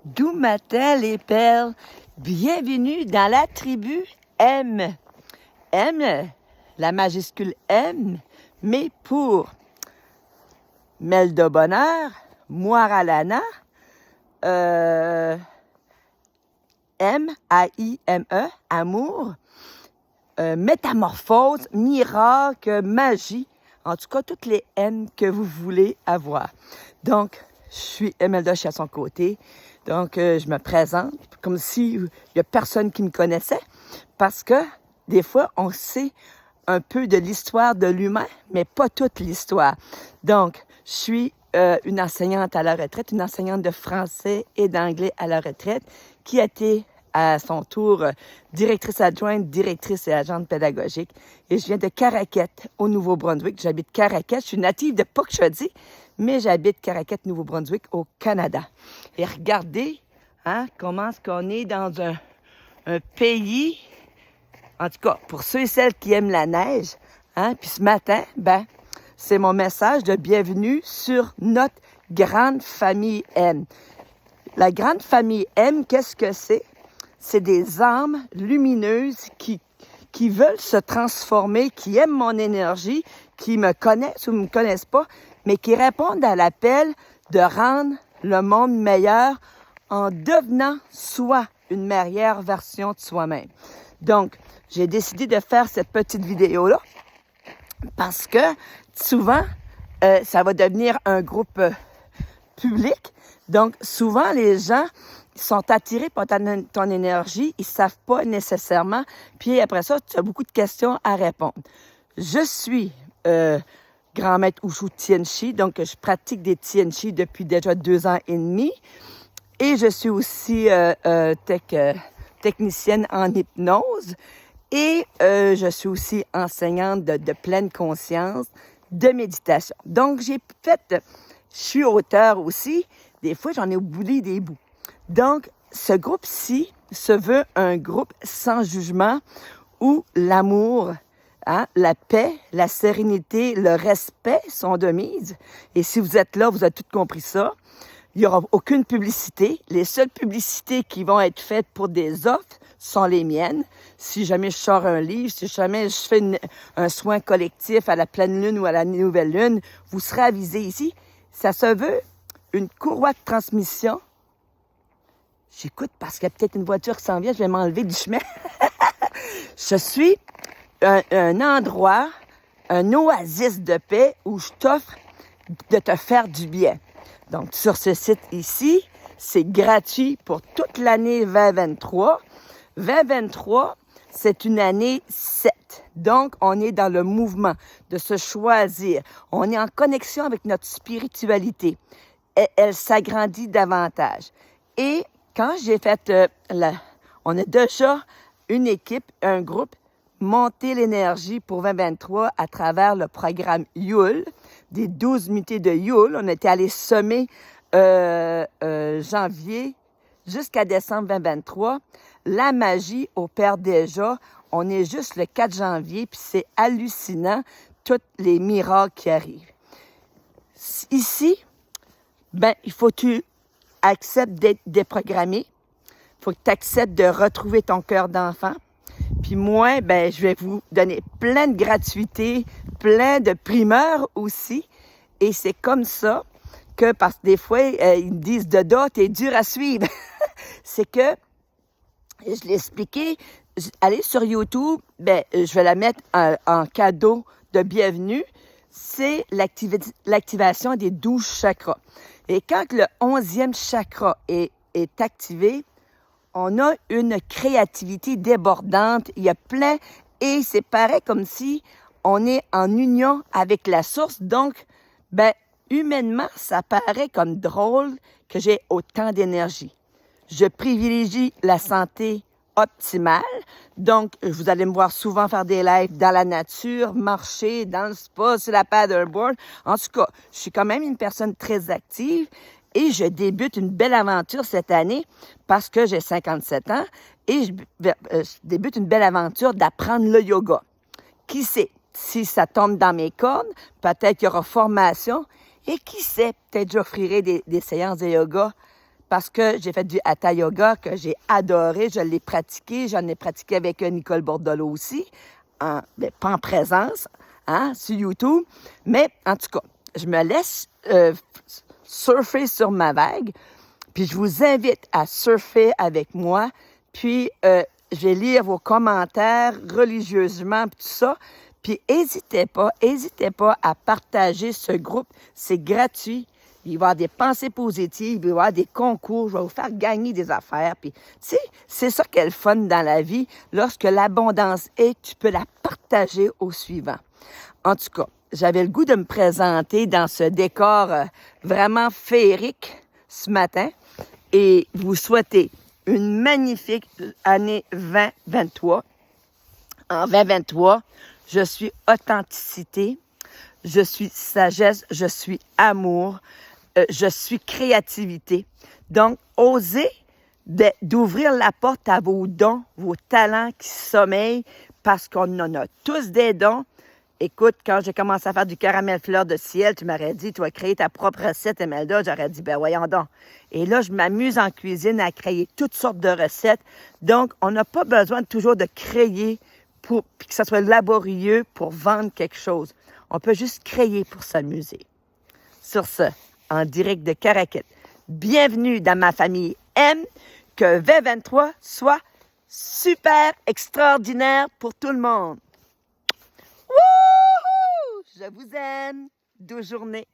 D'où matin les perles. Bienvenue dans la tribu M. M, la majuscule M, mais pour Mel de bonheur, Moiralana, M-A-I-M-E, amour, métamorphose, miracle, magie, en tout cas toutes les M que vous voulez avoir. Donc, je suis Emelda, je suis à son côté. Donc, je me présente comme s'il n'y a personne qui me connaissait parce que des fois, on sait un peu de l'histoire de l'humain, mais pas toute l'histoire. Donc, je suis une enseignante à la retraite, une enseignante de français et d'anglais à la retraite qui a été à son tour directrice adjointe, directrice et agente pédagogique. Et je viens de Caraquet, au Nouveau-Brunswick. J'habite Caraquet. Je suis native de Puckshotty, mais j'habite Caraquet, Nouveau-Brunswick, au Canada. Et regardez comment est-ce qu'on est dans un pays, en tout cas, pour ceux et celles qui aiment la neige. Puis ce matin, c'est mon message de bienvenue sur notre grande famille M. La grande famille M, qu'est-ce que c'est? C'est des âmes lumineuses qui veulent se transformer, qui aiment mon énergie, qui me connaissent ou ne me connaissent pas, mais qui répondent à l'appel de rendre le monde meilleur en devenant soi une meilleure version de soi-même. Donc, j'ai décidé de faire cette petite vidéo-là parce que souvent, ça va devenir un groupe public. Donc, souvent, les gens sont attirés par ton énergie, ils ne savent pas nécessairement. Puis après ça, tu as beaucoup de questions à répondre. Je suis grand maître Wushu Tianchi, donc je pratique des Tianchi depuis déjà 2 ans et demi. Et je suis aussi technicienne en hypnose. Et je suis aussi enseignante de pleine conscience, de méditation. Donc, je suis auteur aussi. Des fois, j'en ai oublié des bouts. Donc, ce groupe-ci se veut un groupe sans jugement où l'amour, la paix, la sérénité, le respect sont de mise. Et si vous êtes là, vous avez tout compris ça. Il n'y aura aucune publicité. Les seules publicités qui vont être faites pour des offres sont les miennes. Si jamais je sors un livre, si jamais je fais un soin collectif à la pleine lune ou à la nouvelle lune, vous serez avisés ici. Ça se veut une courroie de transmission. J'écoute parce qu'il y a peut-être une voiture qui s'en vient, je vais m'enlever du chemin. Je suis un endroit, un oasis de paix où je t'offre de te faire du bien. Donc, sur ce site ici, c'est gratuit pour toute l'année 2023. 2023, c'est une année 7. Donc, on est dans le mouvement de se choisir. On est en connexion avec notre spiritualité. Elle s'agrandit davantage. Et quand j'ai fait, on a déjà une équipe, un groupe, monter l'énergie pour 2023 à travers le programme Yule, des 12 unités de Yule. On était allé semer janvier jusqu'à décembre 2023. La magie opère déjà. On est juste le 4 janvier, puis c'est hallucinant, tous les miracles qui arrivent. Ici, il faut que tu acceptes d'être déprogrammé. Il faut que tu acceptes de retrouver ton cœur d'enfant. Puis moi, je vais vous donner plein de gratuités, plein de primeurs aussi. Et c'est comme ça que, parce que des fois, ils me disent « Doda, t'es dur à suivre ». C'est que, je l'ai expliqué, allez sur YouTube, je vais la mettre en cadeau de bienvenue. C'est l'activation des 12 chakras. Et quand le 11e chakra est activé, on a une créativité débordante. Il y a plein, et c'est pareil comme si on est en union avec la source. Donc, humainement, ça paraît comme drôle que j'ai autant d'énergie. Je privilégie la santé optimale. Donc, vous allez me voir souvent faire des lives dans la nature, marcher, dans le spa, sur la paddleboard. En tout cas, je suis quand même une personne très active et je débute une belle aventure cette année parce que j'ai 57 ans et je débute une belle aventure d'apprendre le yoga. Qui sait, si ça tombe dans mes cordes, peut-être qu'il y aura formation et qui sait, peut-être j'offrirai des séances de yoga parce que j'ai fait du Hatha Yoga que j'ai adoré. Je l'ai pratiqué. J'en ai pratiqué avec Nicole Bordolo aussi. Mais pas en présence, hein, sur YouTube. Mais en tout cas, je me laisse surfer sur ma vague. Puis je vous invite à surfer avec moi. Puis je vais lire vos commentaires religieusement, tout ça. Puis n'hésitez pas à partager ce groupe. C'est gratuit. Il va y avoir des pensées positives, il va y avoir des concours, je vais vous faire gagner des affaires. Puis, tu sais, c'est ça qui est le fun dans la vie. Lorsque l'abondance est, tu peux la partager au suivant. En tout cas, j'avais le goût de me présenter dans ce décor vraiment féerique ce matin et vous souhaiter une magnifique année 2023. En 2023, je suis authenticité, je suis sagesse, je suis amour, je suis créativité. Donc, osez d'ouvrir la porte à vos dons, vos talents qui sommeillent, parce qu'on en a tous des dons. Écoute, quand j'ai commencé à faire du caramel fleur de ciel, tu m'aurais dit, tu vas créer ta propre recette, Imelda. J'aurais dit, ben voyons donc. Et là, je m'amuse en cuisine à créer toutes sortes de recettes. Donc, on n'a pas besoin toujours de créer pour que ça soit laborieux pour vendre quelque chose. On peut juste créer pour s'amuser. Sur ce, en direct de Caraquette, bienvenue dans ma famille M. Que 2023 soit super extraordinaire pour tout le monde. Wouhou! Je vous aime. Douce journée.